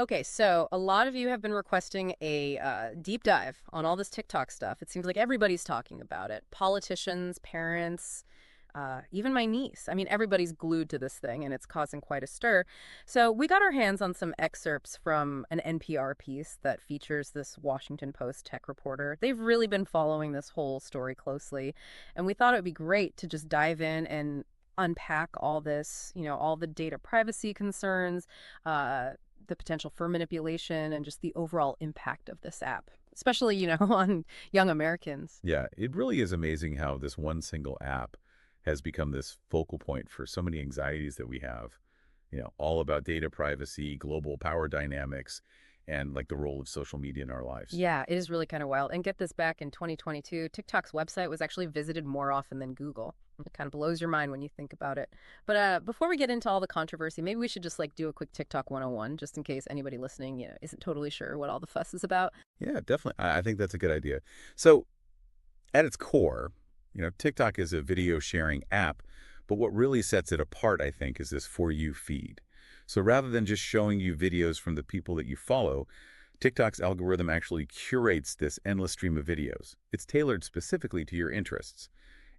Okay, so a lot of you have been requesting a deep dive on all this TikTok stuff. It seems like everybody's talking about it. Politicians, parents, even my niece. I mean, everybody's glued to this thing, and it's causing quite a stir. So we got our hands on some excerpts from an NPR piece that features this Washington Post tech reporter. They've really been following this whole story closely, and we thought it would be great to just dive in and unpack all this, all the data privacy concerns, uh, the potential for manipulation, and just the overall impact of this app, especially, on young Americans. Yeah, it really is amazing how this one single app has become this focal point for so many anxieties that we have, all about data privacy, global power dynamics, and like the role of social media in our lives. Yeah, it is really kind of wild. And get this, back in 2022, TikTok's website was actually visited more often than Google. It kind of blows your mind when you think about it. But before we get into all the controversy, maybe we should just like do a quick TikTok 101, just in case anybody listening, isn't totally sure what all the fuss is about. Yeah, definitely. I think that's a good idea. So at its core, TikTok is a video sharing app, but what really sets it apart, I think, is this For You feed. So rather than just showing you videos from the people that you follow, TikTok's algorithm actually curates this endless stream of videos. It's tailored specifically to your interests,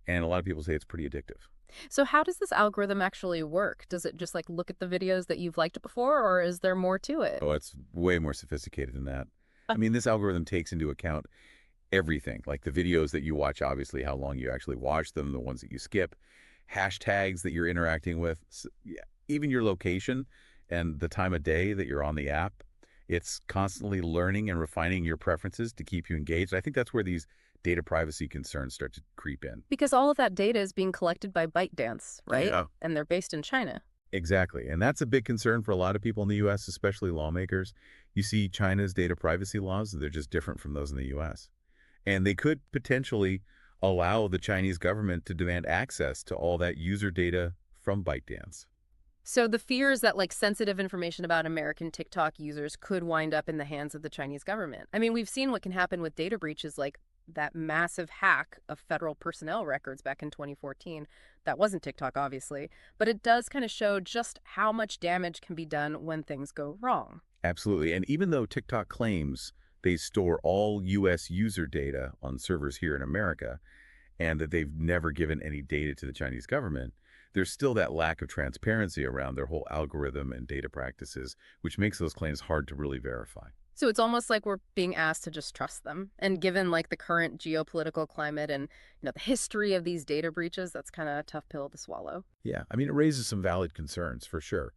and a lot of people say it's pretty addictive. So how does this algorithm actually work? Does it just like look at the videos that you've liked before, or is there more to it? Oh, it's way more sophisticated than that. I mean, this algorithm takes into account everything, like the videos that you watch, obviously, how long you actually watch them, the ones that you skip, hashtags that you're interacting with, yeah, even your location and the time of day that you're on the app. It's constantly learning and refining your preferences to keep you engaged. I think that's where these data privacy concerns start to creep in. Because all of that data is being collected by ByteDance, right? Yeah. And they're based in China. Exactly. And that's a big concern for a lot of people in the U.S., especially lawmakers. You see China's data privacy laws, they're just different from those in the U.S. And they could potentially allow the Chinese government to demand access to all that user data from ByteDance. So the fear is that like sensitive information about American TikTok users could wind up in the hands of the Chinese government. I mean, we've seen what can happen with data breaches like that massive hack of federal personnel records back in 2014. That wasn't TikTok, obviously, but it does kind of show just how much damage can be done when things go wrong. Absolutely. And even though TikTok claims they store all U.S. user data on servers here in America and that they've never given any data to the Chinese government, there's still that lack of transparency around their whole algorithm and data practices, which makes those claims hard to really verify. So it's almost like we're being asked to just trust them. And given like the current geopolitical climate and the history of these data breaches, that's kind of a tough pill to swallow. Yeah, I mean, it raises some valid concerns for sure.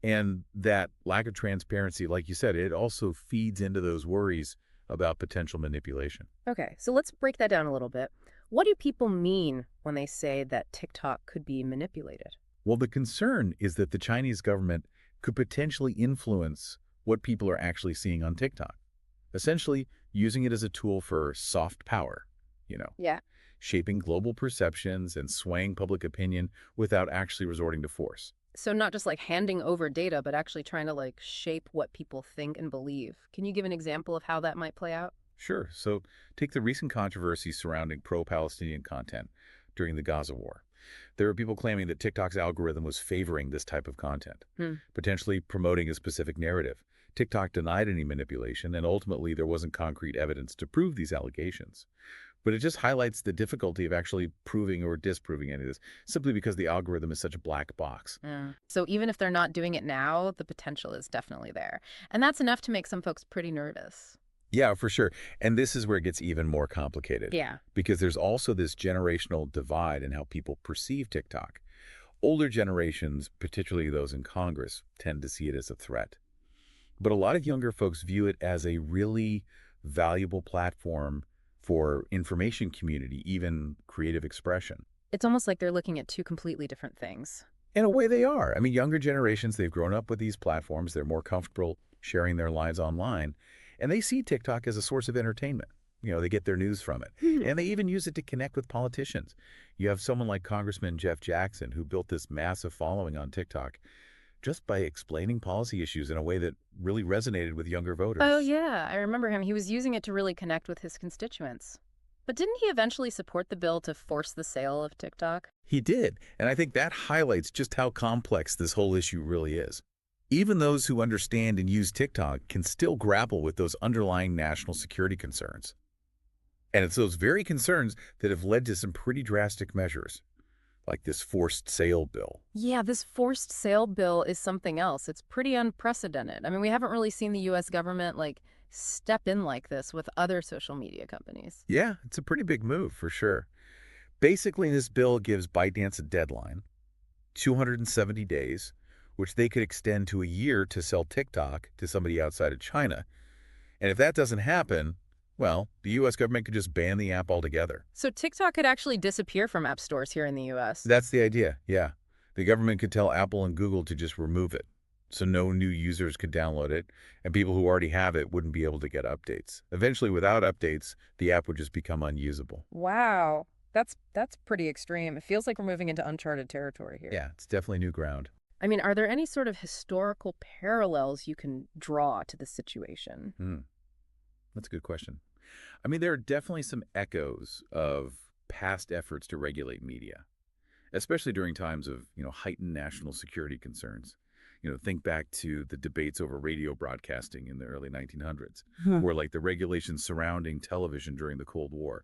And that lack of transparency, like you said, it also feeds into those worries about potential manipulation. Okay, so let's break that down a little bit. What do people mean when they say that TikTok could be manipulated? Well, the concern is that the Chinese government could potentially influence what people are actually seeing on TikTok, essentially using it as a tool for soft power, you know, Yeah. shaping global perceptions and swaying public opinion without actually resorting to force. So not just like handing over data, but actually trying to like shape what people think and believe. Can you give an example of how that might play out? Sure, so take the recent controversy surrounding pro-Palestinian content during the Gaza war. There are people claiming that TikTok's algorithm was favoring this type of content, Hmm. potentially promoting a specific narrative. TikTok denied any manipulation, and ultimately there wasn't concrete evidence to prove these allegations. But it just highlights the difficulty of actually proving or disproving any of this, simply because the algorithm is such a black box. Yeah. So even if they're not doing it now, the potential is definitely there. And that's enough to make some folks pretty nervous. Yeah, for sure. And this is where it gets even more complicated, Yeah. because there's also this generational divide in how people perceive TikTok. Older generations, particularly those in Congress, tend to see it as a threat. But a lot of younger folks view it as a really valuable platform for information community, even creative expression. It's almost like they're looking at two completely different things. In a way, they are. I mean, younger generations, they've grown up with these platforms. They're more comfortable sharing their lives online. And they see TikTok as a source of entertainment. They get their news from it. Hmm. And they even use it to connect with politicians. You have someone like Congressman Jeff Jackson, who built this massive following on TikTok just by explaining policy issues in a way that really resonated with younger Oh, voters. yeah. I remember him. He was using it to really connect with his constituents. But didn't he eventually support the bill to force the sale of TikTok? He did. And I think that highlights just how complex this whole issue really is. Even those who understand and use TikTok can still grapple with those underlying national security concerns. And it's those very concerns that have led to some pretty drastic measures, like this forced sale bill. Yeah, this forced sale bill is something else. It's pretty unprecedented. I mean, we haven't really seen the US government step in like this with other social media companies. Yeah, it's a pretty big move for sure. Basically, this bill gives ByteDance a deadline, 270 days, which they could extend to a year to sell TikTok to somebody outside of China. And if that doesn't happen, well, the U.S. government could just ban the app altogether. So TikTok could actually disappear from app stores here in the US. That's the idea, yeah. The government could tell Apple and Google to just remove it, so no new users could download it, and people who already have it wouldn't be able to get updates. Eventually, without updates, the app would just become unusable. Wow. That's pretty extreme. It feels like we're moving into uncharted territory here. Yeah, it's definitely new ground. I mean, are there any sort of historical parallels you can draw to this situation? Hmm, that's a good question. I mean, there are definitely some echoes of past efforts to regulate media, especially during times of, heightened national security concerns. Think back to the debates over radio broadcasting in the early 1900s, or like the regulations surrounding television during the Cold War.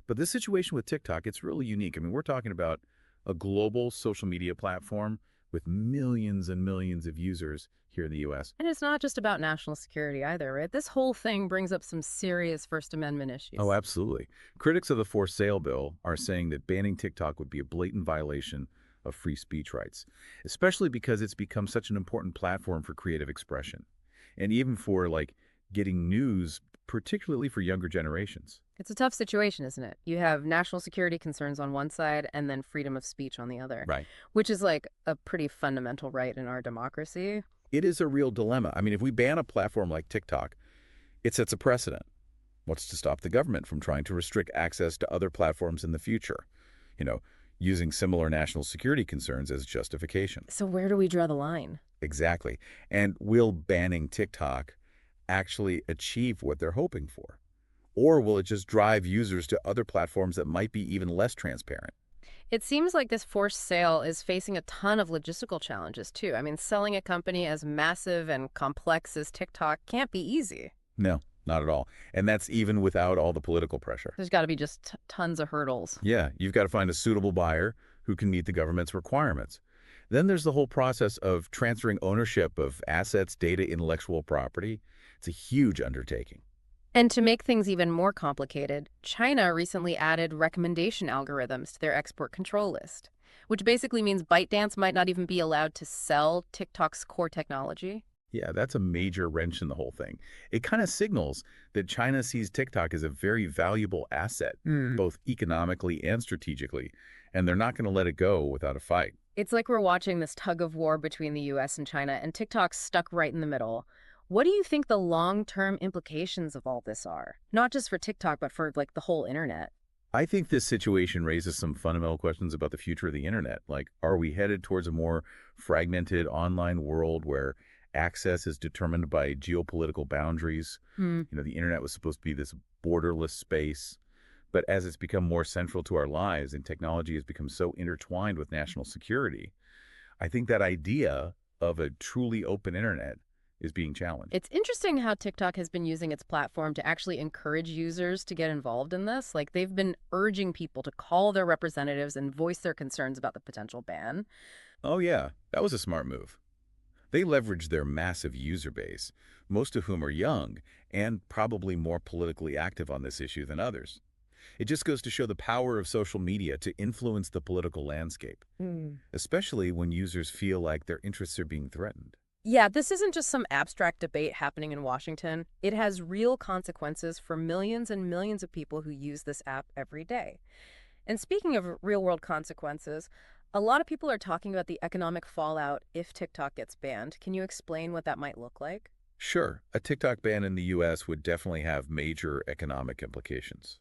But this situation with TikTok, it's really unique. I mean, we're talking about a global social media platform with millions and millions of users here in the U.S. And it's not just about national security either, right? This whole thing brings up some serious First Amendment Oh, issues. absolutely. Critics of the forced sale bill are saying that banning TikTok would be a blatant violation of free speech rights, especially because it's become such an important platform for creative expression and even for getting news, particularly for younger generations. It's a tough situation, isn't it? You have national security concerns on one side and then freedom of speech on the other, Right. which is like a pretty fundamental right in our democracy. It is a real dilemma. I mean, if we ban a platform like TikTok, it sets a precedent. What's to stop the government from trying to restrict access to other platforms in the future? You know, using similar national security concerns as justification. So where do we draw the line? Exactly. And will banning TikTok actually achieve what they're hoping for? Or will it just drive users to other platforms that might be even less transparent? It seems like this forced sale is facing a ton of logistical challenges, too. I mean, selling a company as massive and complex as TikTok can't be easy. No, not at all. And that's even without all the political pressure. There's got to be just tons of hurdles. Yeah, you've got to find a suitable buyer who can meet the government's requirements. Then there's the whole process of transferring ownership of assets, data, intellectual property. It's a huge undertaking. And to make things even more complicated, China recently added recommendation algorithms to their export control list, which basically means ByteDance might not even be allowed to sell TikTok's core technology. Yeah, that's a major wrench in the whole thing. It kind of signals that China sees TikTok as a very valuable asset, both economically and strategically, and they're not going to let it go without a fight. It's like we're watching this tug of war between the US and China, and TikTok's stuck right in the middle. What do you think the long-term implications of all this are? Not just for TikTok, but for the whole internet. I think this situation raises some fundamental questions about the future of the internet. Like, are we headed towards a more fragmented online world where access is determined by geopolitical boundaries? The internet was supposed to be this borderless space, but as it's become more central to our lives and technology has become so intertwined with national security, I think that idea of a truly open internet is being challenged. It's interesting how TikTok has been using its platform to actually encourage users to get involved in this. Like, they've been urging people to call their representatives and voice their concerns about the potential ban. Oh yeah, that was a smart move. They leveraged their massive user base, most of whom are young and probably more politically active on this issue than others. It just goes to show the power of social media to influence the political landscape, especially when users feel like their interests are being threatened. Yeah, this isn't just some abstract debate happening in Washington. It has real consequences for millions and millions of people who use this app every day. And speaking of real-world consequences, a lot of people are talking about the economic fallout if TikTok gets banned. Can you explain what that might look like? Sure, a TikTok ban in the U.S. would definitely have major economic implications,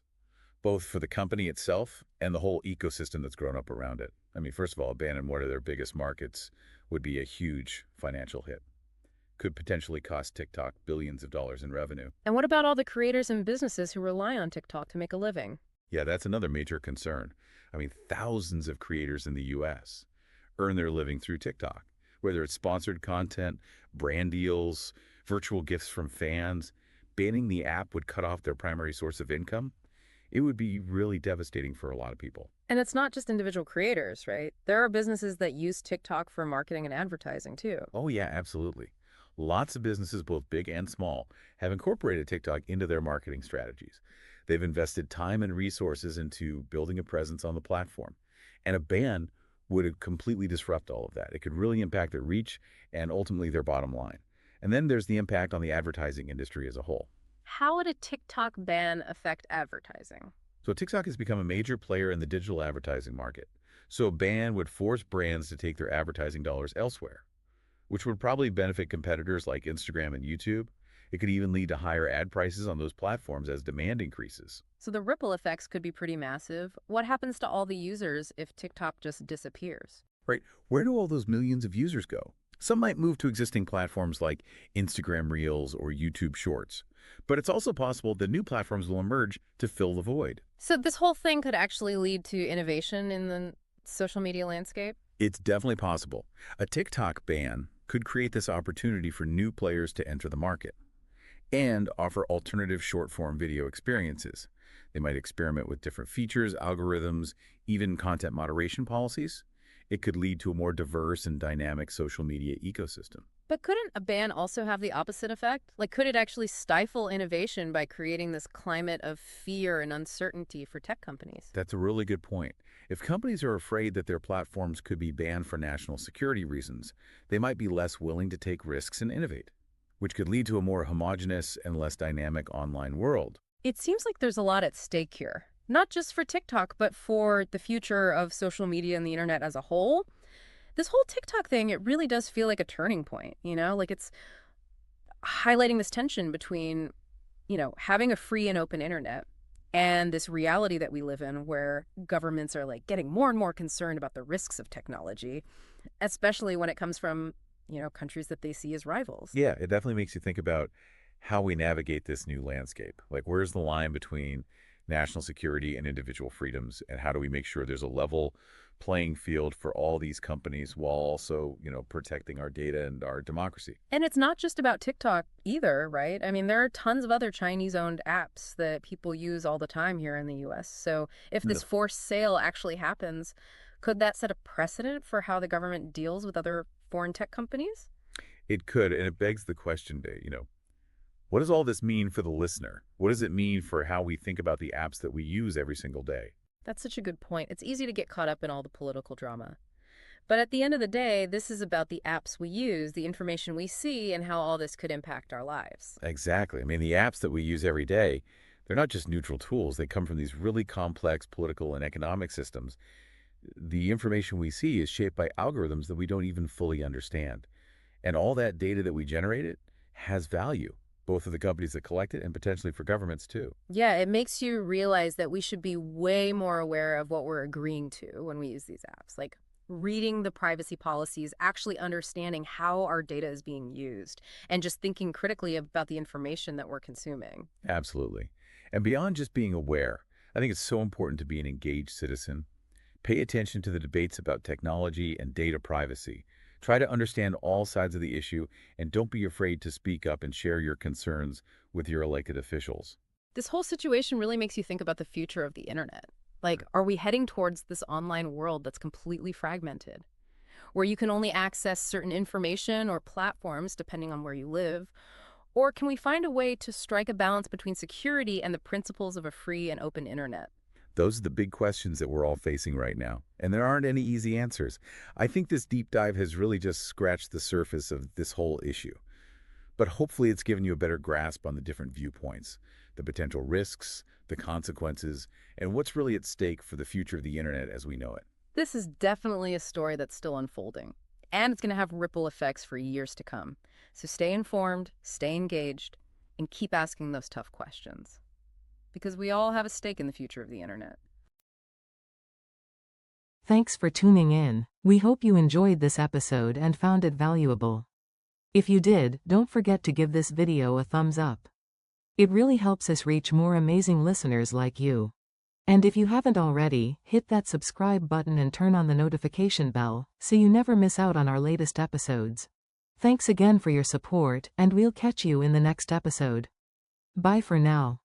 both for the company itself and the whole ecosystem that's grown up around it. I mean, first of all, a ban in one of their biggest markets would be a huge financial hit. Could potentially cost TikTok billions of dollars in revenue. And what about all the creators and businesses who rely on TikTok to make a living? Yeah, that's another major concern. I mean, thousands of creators in the U.S. earn their living through TikTok, whether it's sponsored content, brand deals, virtual gifts from fans. Banning the app would cut off their primary source of income. It would be really devastating for a lot of people. And it's not just individual creators, right? There are businesses that use TikTok for marketing and advertising too. Oh, yeah, absolutely. Lots of businesses, both big and small, have incorporated TikTok into their marketing strategies. They've invested time and resources into building a presence on the platform. And a ban would completely disrupt all of that. It could really impact their reach and ultimately their bottom line. And then there's the impact on the advertising industry as a whole. How would a TikTok ban affect advertising? So TikTok has become a major player in the digital advertising market. So a ban would force brands to take their advertising dollars elsewhere, which would probably benefit competitors like Instagram and YouTube. It could even lead to higher ad prices on those platforms as demand increases. So the ripple effects could be pretty massive. What happens to all the users if TikTok just disappears? Right? Where do all those millions of users go? Some might move to existing platforms like Instagram Reels or YouTube Shorts. But it's also possible that new platforms will emerge to fill the void. So this whole thing could actually lead to innovation in the social media landscape? It's definitely possible. A TikTok ban could create this opportunity for new players to enter the market and offer alternative short-form video experiences. They might experiment with different features, algorithms, even content moderation policies. It could lead to a more diverse and dynamic social media ecosystem. But couldn't a ban also have the opposite effect? Like, could it actually stifle innovation by creating this climate of fear and uncertainty for tech companies? That's a really good point. If companies are afraid that their platforms could be banned for national security reasons, they might be less willing to take risks and innovate, which could lead to a more homogeneous and less dynamic online world. It seems like there's a lot at stake here, not just for TikTok, but for the future of social media and the internet as a whole. This whole TikTok thing, it really does feel like a turning point, you know? Like it's highlighting this tension between, having a free and open internet and this reality that we live in where governments are like getting more and more concerned about the risks of technology, especially when it comes from, countries that they see as rivals. Yeah, it definitely makes you think about how we navigate this new landscape. Like, where's the line between national security and individual freedoms, and how do we make sure there's a level playing field for all these companies while also, protecting our data and our democracy? And it's not just about TikTok either, right? I mean, there are tons of other Chinese-owned apps that people use all the time here in the US. So if this forced sale actually happens, could that set a precedent for how the government deals with other foreign tech companies? It could, and it begs the question, what does all this mean for the listener? What does it mean for how we think about the apps that we use every single day? That's such a good point. It's easy to get caught up in all the political drama. But at the end of the day, this is about the apps we use, the information we see, and how all this could impact our lives. Exactly. I mean, the apps that we use every day, they're not just neutral tools. They come from these really complex political and economic systems. The information we see is shaped by algorithms that we don't even fully understand. And all that data that we generated has value, both for the companies that collect it and potentially for governments too. Yeah, it makes you realize that we should be way more aware of what we're agreeing to when we use these apps. Like reading the privacy policies, actually understanding how our data is being used, and just thinking critically about the information that we're consuming. Absolutely. And beyond just being aware, I think it's so important to be an engaged citizen. Pay attention to the debates about technology and data privacy. Try to understand all sides of the issue, and don't be afraid to speak up and share your concerns with your elected officials. This whole situation really makes you think about the future of the internet. Like, are we heading towards this online world that's completely fragmented, where you can only access certain information or platforms depending on where you live? Or can we find a way to strike a balance between security and the principles of a free and open internet? Those are the big questions that we're all facing right now, and there aren't any easy answers. I think this deep dive has really just scratched the surface of this whole issue. But hopefully it's given you a better grasp on the different viewpoints, the potential risks, the consequences, and what's really at stake for the future of the internet as we know it. This is definitely a story that's still unfolding, and it's going to have ripple effects for years to come. So stay informed, stay engaged, and keep asking those tough questions. Because we all have a stake in the future of the internet. Thanks for tuning in. We hope you enjoyed this episode and found it valuable. If you did, don't forget to give this video a thumbs up. It really helps us reach more amazing listeners like you. And if you haven't already, hit that subscribe button and turn on the notification bell, so you never miss out on our latest episodes. Thanks again for your support, and we'll catch you in the next episode. Bye for now.